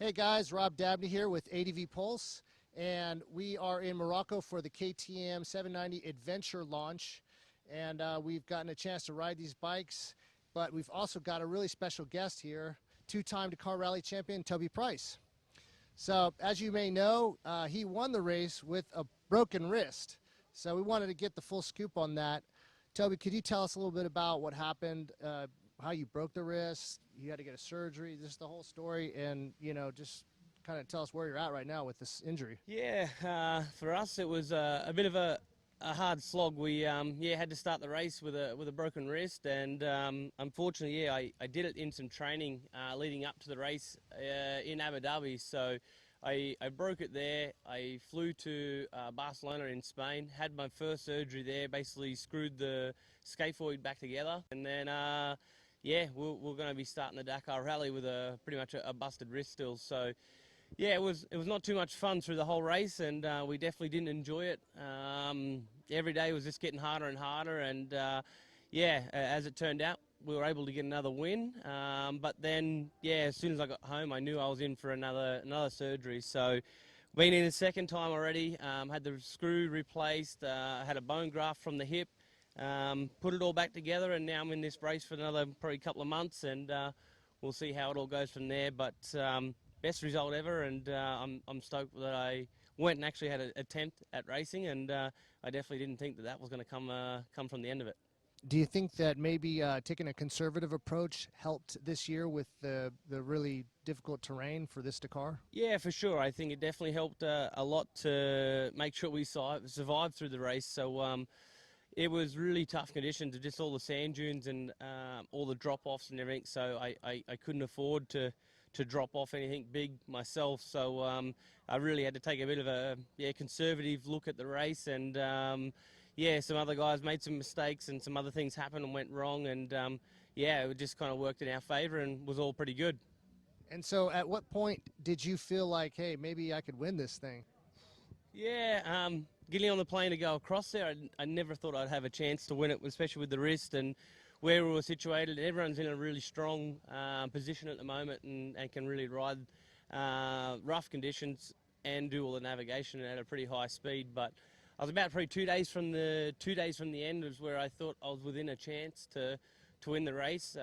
Hey guys, Rob Dabney here with ADV Pulse, and we are in Morocco for the KTM 790 Adventure launch, and we've gotten a chance to ride these bikes, but we've also got a really special guest here, two-time Dakar Rally champion Toby Price. So as you may know, he won the race with a broken wrist, so we wanted to get the full scoop on that. Toby, could you tell us a little bit about what happened, how you broke the wrist, you had to get a surgery, just the whole story, and, you know, just kind of tell us where you're at right now with this injury. Yeah, for us it was a bit of a hard slog. We had to start the race with a broken wrist, and unfortunately, I did it in some training leading up to the race in Abu Dhabi. So I broke it there. I flew to Barcelona in Spain, had my first surgery there, basically screwed the scaphoid back together, and then we're going to be starting the Dakar Rally with pretty much a busted wrist still. So yeah, it was not too much fun through the whole race, and we definitely didn't enjoy it. Every day was just getting harder and harder, and as it turned out, we were able to get another win. But then, as soon as I got home, I knew I was in for another surgery. So, been in a second time already. Had the screw replaced. Had a bone graft from the hip. Put it all back together, and now I'm in this brace for another probably couple of months, and we'll see how it all goes from there. But best result ever, and I'm stoked that I went and actually had an attempt at racing, and I definitely didn't think that was going to come from the end of it. Do you think that maybe taking a conservative approach helped this year with the really difficult terrain for this Dakar? Yeah, for sure. I think it definitely helped a lot to make sure we survived through the race. So it was really tough conditions, just all the sand dunes and all the drop-offs and everything. So I couldn't afford to drop off anything big myself. So I really had to take a bit of a conservative look at the race, and some other guys made some mistakes and some other things happened and went wrong, and it just kind of worked in our favor and was all pretty good. And so at what point did you feel like, hey, maybe I could win this thing? Yeah, getting on the plane to go across there, I never thought I'd have a chance to win it, especially with the wrist and where we were situated. Everyone's in a really strong position at the moment and can really ride rough conditions and do all the navigation at a pretty high speed. But I was about probably 2 days from the end was where I thought I was within a chance to win the race.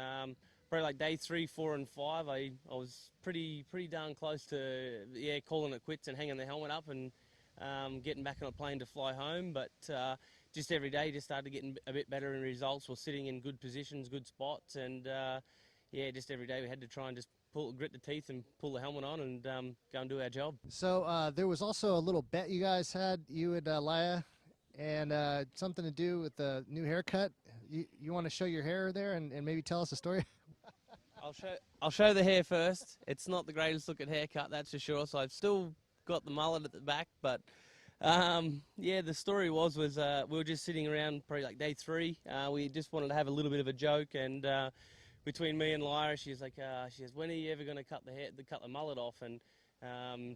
Probably like day 3, 4, and 5, I was pretty darn close to calling it quits and hanging the helmet up and getting back on a plane to fly home. But just every day just started getting a bit better in results. We're sitting in good positions, good spots, and just every day we had to try and just grit the teeth and pull the helmet on and go and do our job. So there was also a little bet you guys had, you and Laia, and something to do with the new haircut. You want to show your hair there and maybe tell us a story? I'll show the hair first. It's not the greatest looking haircut, that's for sure. So I've still got the mullet at the back, but the story was we were just sitting around probably like day 3. We just wanted to have a little bit of a joke, and between me and Lyra, she goes, when are you ever going to cut the mullet off and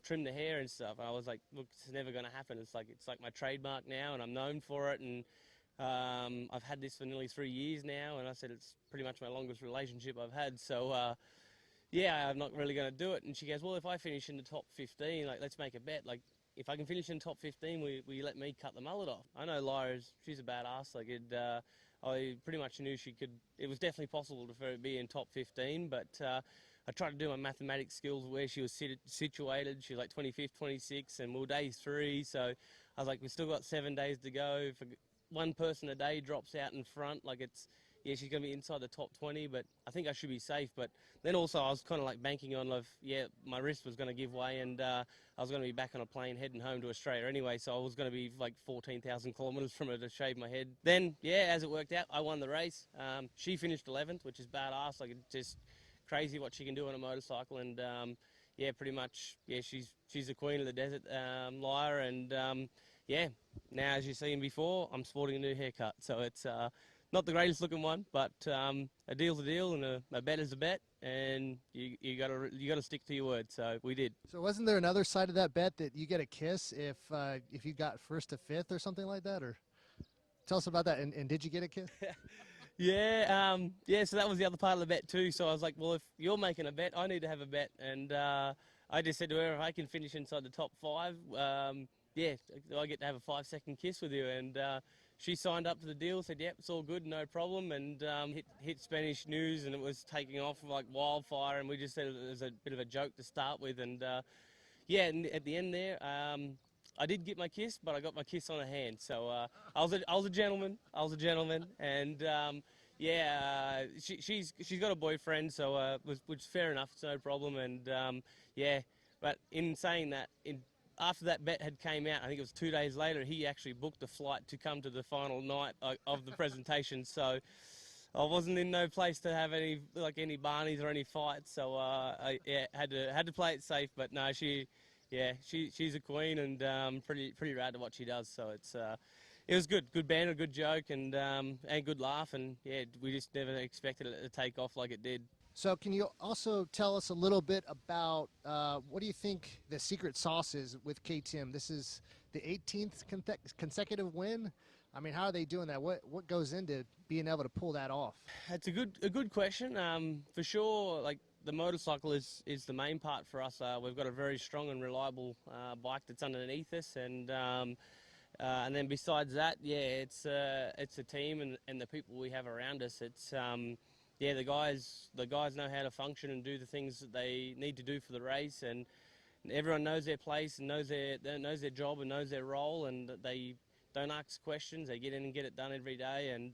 trim the hair and stuff? And I was like, look, it's never going to happen. It's like my trademark now, and I'm known for it, and I've had this for nearly 3 years now, and I said it's pretty much my longest relationship I've had. So I'm not really going to do it. And she goes, well, if I finish in the top 15, like, let's make a bet. Like, if I can finish in the top 15, will you let me cut the mullet off? I know Lyra's, she's a badass. Like, I pretty much knew she could. It was definitely possible for her to be in top 15, but I tried to do my mathematics skills where she was situated. She was like 25th, 26th, and we were day 3. So I was like, we've still got 7 days to go. If one person a day drops out in front, like she's going to be inside the top 20, but I think I should be safe. But then also I was kind of like banking on, my wrist was going to give way, and I was going to be back on a plane heading home to Australia anyway, so I was going to be like 14,000 kilometres from her to shave my head. Then, as it worked out, I won the race. She finished 11th, which is badass. Like, it's just crazy what she can do on a motorcycle, and pretty much, she's the queen of the desert, Laia, and now as you've seen before, I'm sporting a new haircut, so it's not the greatest looking one, but a deal's a deal, and a bet is a bet, and you gotta stick to your word. So we did. So wasn't there another side of that bet that you get a kiss if you got 1st to 5th or something like that? Or tell us about that. And did you get a kiss? So that was the other part of the bet too. So I was like, well, if you're making a bet, I need to have a bet, and I just said to her, if I can finish inside the top 5, yeah, I get to have a 5-second kiss with you. And she signed up to the deal, said, yep, it's all good, no problem. And hit Spanish news, and it was taking off like wildfire. And we just said it was a bit of a joke to start with. And yeah, and at the end there, I did get my kiss, but I got my kiss on a hand. So I was a gentleman. I was a gentleman, and yeah, she's got a boyfriend, so which is fair enough. It's no problem. And yeah, but in saying that, after that bet had came out, I think it was 2 days later, he actually booked a flight to come to the final night of the presentation. So I wasn't in no place to have any barneys or any fights. So I had to play it safe. But no, she's a queen, and pretty rad to what she does. So it was good banter, good joke, and good laugh. And yeah, we just never expected it to take off like it did. So can you also tell us a little bit about what do you think the secret sauce is with KTM? This is the 18th consecutive win. I mean, how are they doing that? What goes into being able to pull that off? It's a good question. For sure, like the motorcycle is the main part for us. We've got a very strong and reliable bike that's underneath us, and then besides that, yeah, it's a team and the people we have around us. It's yeah, the guys know how to function and do the things that they need to do for the race, and everyone knows their place and knows their job and knows their role, and they don't ask questions. They get in and get it done every day. And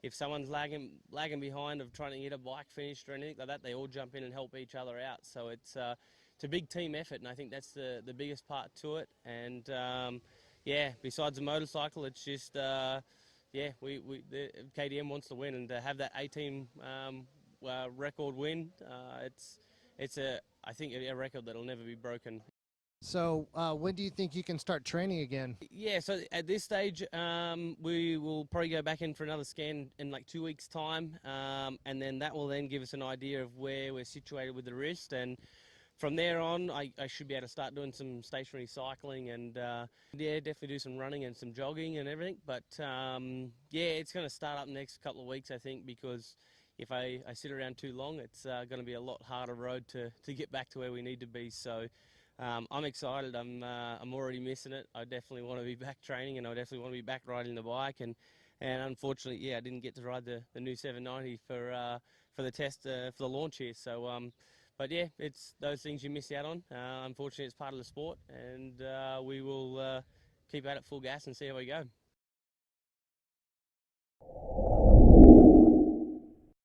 if someone's lagging behind of trying to get a bike finished or anything like that, they all jump in and help each other out. So it's a big team effort, and I think that's the biggest part to it. And yeah, besides the motorcycle, it's just yeah, the KTM wants to win, and to have that 18 record win, it's I think a record that'll never be broken. So when do you think you can start training again? Yeah, so at this stage, we will probably go back in for another scan in like 2 weeks' time, and then that will then give us an idea of where we're situated with the wrist. And from there on, I should be able to start doing some stationary cycling and, yeah, definitely do some running and some jogging and everything. But, yeah, it's going to start up the next couple of weeks, I think, because if I sit around too long, it's going to be a lot harder road to get back to where we need to be. So I'm excited. I'm already missing it. I definitely want to be back training, and I definitely want to be back riding the bike. And unfortunately, yeah, I didn't get to ride the new 790 for the test for the launch here. So but yeah, it's those things you miss out on. Unfortunately, it's part of the sport, and we will keep at it full gas and see how we go.